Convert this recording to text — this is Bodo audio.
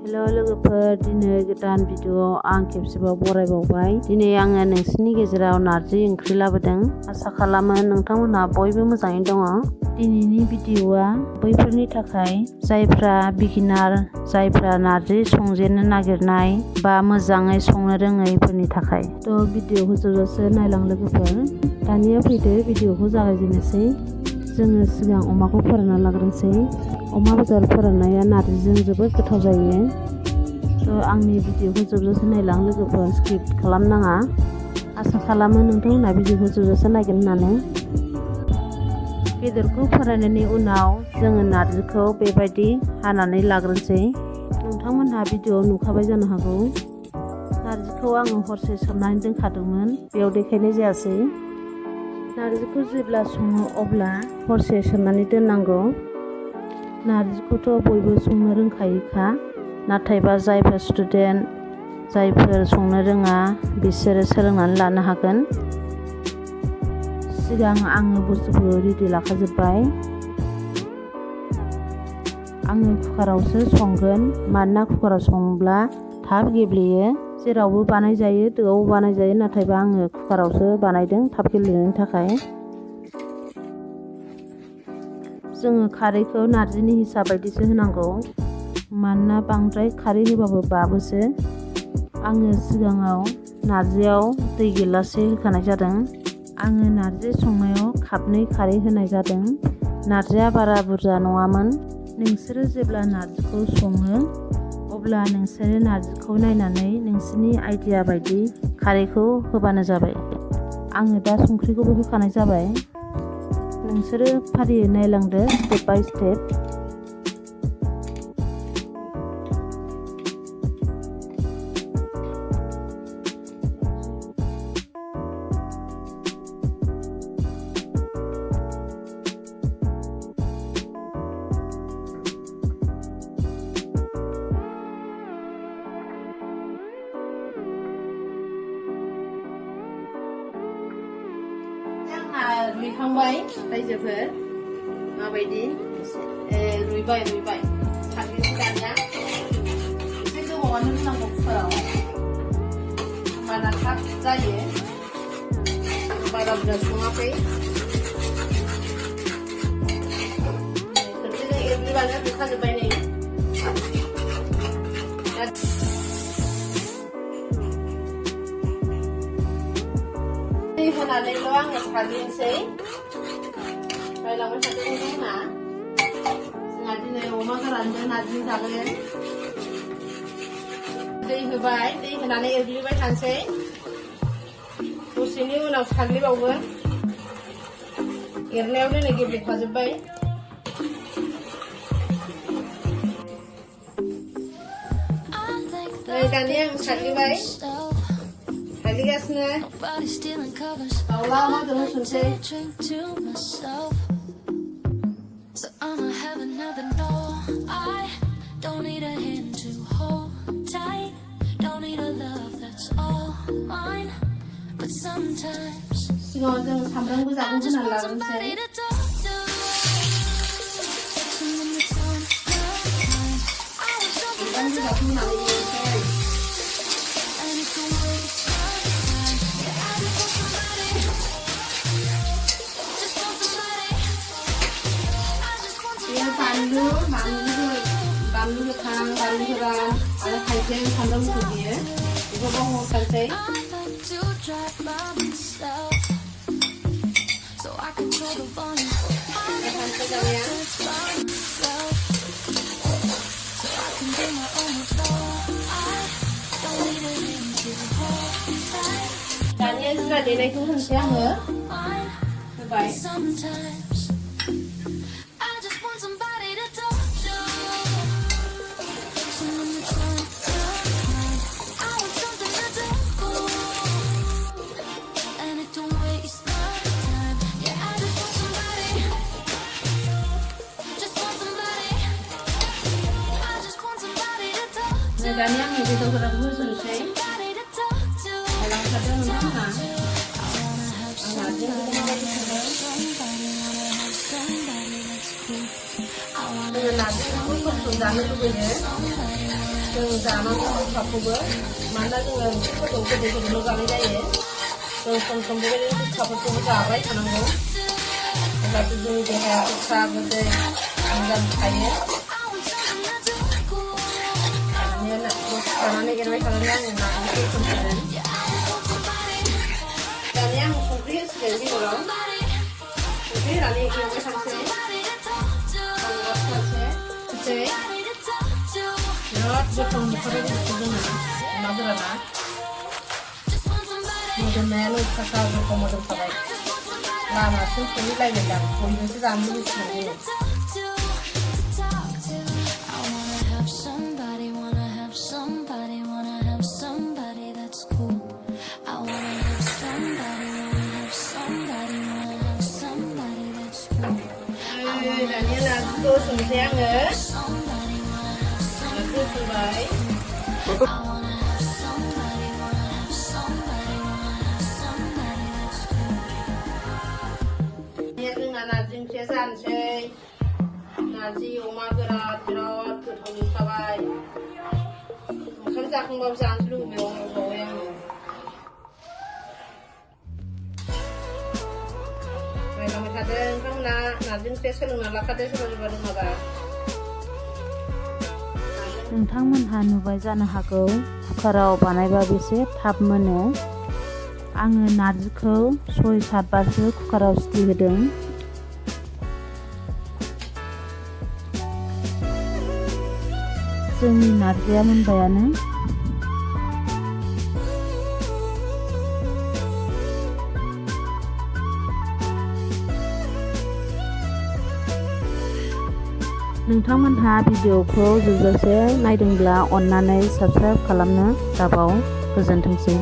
हेलो लोगोफोर, दिनै गोदान भिडिअआव आं खेबसेबाव बरायबावबाय। दिनै आङो नोंसिनि गेजेराव नारजि ओंख्रि लाबोदों। आसा खालामो नोंथांमोनहा बयबो मोजाङै दङ। दिनैनि भिडिअआ बैफोरनि थाखाय जायफ्रा बिगिनार, जायफ्रा नारजि संजेननो नागिरनाय बा मोजाङै संनो रोङैफोरनि थाखाय। भिडिअखौ जोबजासे नायलां लोगोफोर। दानिया फैदो भिडिअखौ जागायजेननोसै। जोङो सिगां अमाखौ फोरानना लाग्रोनोसै। अमा बेदर फोराननाया नारजिजों जोबोद गोथाव जायो। आंनि भिडिअखौ जोबजासे नायलां लोगोफोर, स्किप खालामनाङा। आसा खालामो नोंथांमोनहा भिडिअखौ जोबजासे नायगोन होननानै। बेदरखौ फोराननायनि उनाव जोङो नारजिखौ बेबायदि हानानै लाग्रोनोसै। नोंथांमोनहा भिडिअआव नुखाबाय जानो हागौ। नारजिखौ आङो हरसे सोमनानै दोनखादोंमोन, बेयाव देखायनाय जायासै। नारजिखौ जेब्ला सङो अब्ला हरसे सोमनानै दोननांगौ। नारजिखौथ' बयबो संनो रोंखायोखा, नाथायबा जायफोर स्टुडेन्ट, जायफोर संनो रोङा बिसोरो सोलोंनानै लानो हागोन। सिगां आङो बुस्थुखौ रेडि लाखाजोब्बाय। आङो कुकारावसो संगोन, मानोना कुकाराव संब्ला थाब गेब्लेयो। जेरावबो बानायजायो, दोआवबो बानायजायो, नाथायबा आङो कुकारावसो बानायदों थाब गेब्लेनायनि थाखाय। जोङो खारैखौ नारजिनि हिसाब बायदिसो होनांगौ, मानोना बांद्राय खारै होबाबो बाबोसो। आङो सिगाङाव नारजियाव दै गिलाससे होखानाय जादों। आङो नारजि संनायाव कापनै खारै होनाय जादों। नारजिया बारा बुरजा नङामोन। नोंसोरो जेब्ला नारजिखौ सङो अब्ला नोंसोरो नारजिखौ नायनानै नोंसोरनि आइडिया बायदि खारैखौ होबानो जाबाय। आङो दा संख्रिखौबो होखानाय जाबाय। नोंसोरो फारियै नायलांदो, स्टेप बाय स्टेप। रुइखांबाय रायजोफोर, माबायदि रुइबाय साग्लिसै दानिया। एसे गोबावानो होनांगौ कुकाराव, होमबाना थाब जायो। बारा बुरजा सङाखै। खोरस्लिजों एरग्लिबानो रुइखाजोब्बाय नै। दै होनानैल' आङो साग्लिनोसै। रायलांबाय थादों नोंथांमोनहा। जोंहा दिनै अमा गोरानजों नारजि जागोन। दै होबाय, दै होनानै एरग्लिबाय थानोसै। दसेनि उनाव साग्लिबावगोन। एरनायाव दिनै गेब्लेखाजोब्बाय। नै दानिया आं साग्लिबाय। साग्लिगासिनो। दाउला अमा बेदर होसनसै। सिगाङाव जों सामब्राम गोजाखौ होनानै लाग्रोनोसै। सामब्राम गोजाखौ होनानै एवनोसै। बानलु गोथां, बानलु गोरान आरो हाइजें, सामब्राम गुफुर देयो। बेखौ बाव हरखानोसै। दानिया जिरा देनायखौ होनोसै आङो। होबाय। दानिया आङो बेदर गोरानखौ होसननोसै। रायलांखादों नोंथांमोनहा। आं नारजिखौ माबायदि संदों। जोङो नारजिखौ गोथाव जानो लुबैयो। जों जानांगौ गोखाखौबो मानोना जोङो ओंख्रिफोरखौ गोदै गोदैल' जानाय जायो। जों सम सम बेबायदिनो गोखाफोरखौबो जाबाय थानांगौ अब्लासो जोंनि देहाया गोखा गोदै मोजां थायो। जानानै एरबाय थानानै आङो नाखौ संसिगोन। दानिया आं संख्रि होसिगोन बेदराव संख्रि होनानै एवबाय थानोसै। बिराद गोथाव नुखाबाय बुस्थु जोंना अमा गोराना मोदोमनायानो खासा गोथाव मोदोमखाबाय लामासिम सहैलायलायदां बयजोंसो जानो लुबैसिगोन जोङो। दानिया नार्जिखौ संसै आङो। होबाय जोंना नार्जि ओंख्रिया जानोसै। नार्जि अमा बिराद गोथाव नुखाबाय। ओंखाम जाखांबाबो जानो लुबैबावबाय आङो। नायलांबाय थादो नोंथांमोना नार्जि ओंख्रिया सोलोंना लाखादो सोरबा रोङाबा। नोंथांमोनहा नुबाय जानो हागौ कुकाराव बानायबा बेसे थाब मोनो। आङो नार्जिखौ 6-7 बारसो कुकाराव सिटि होदों। जोंनि नार्जिया मोनबायानो। नोंथांमोनहा भिडिअखौ जोबजासे नायदोंब्ला अन्नानै साबस्क्राइब खालामनो दाबाव। गोजोनथोंसै।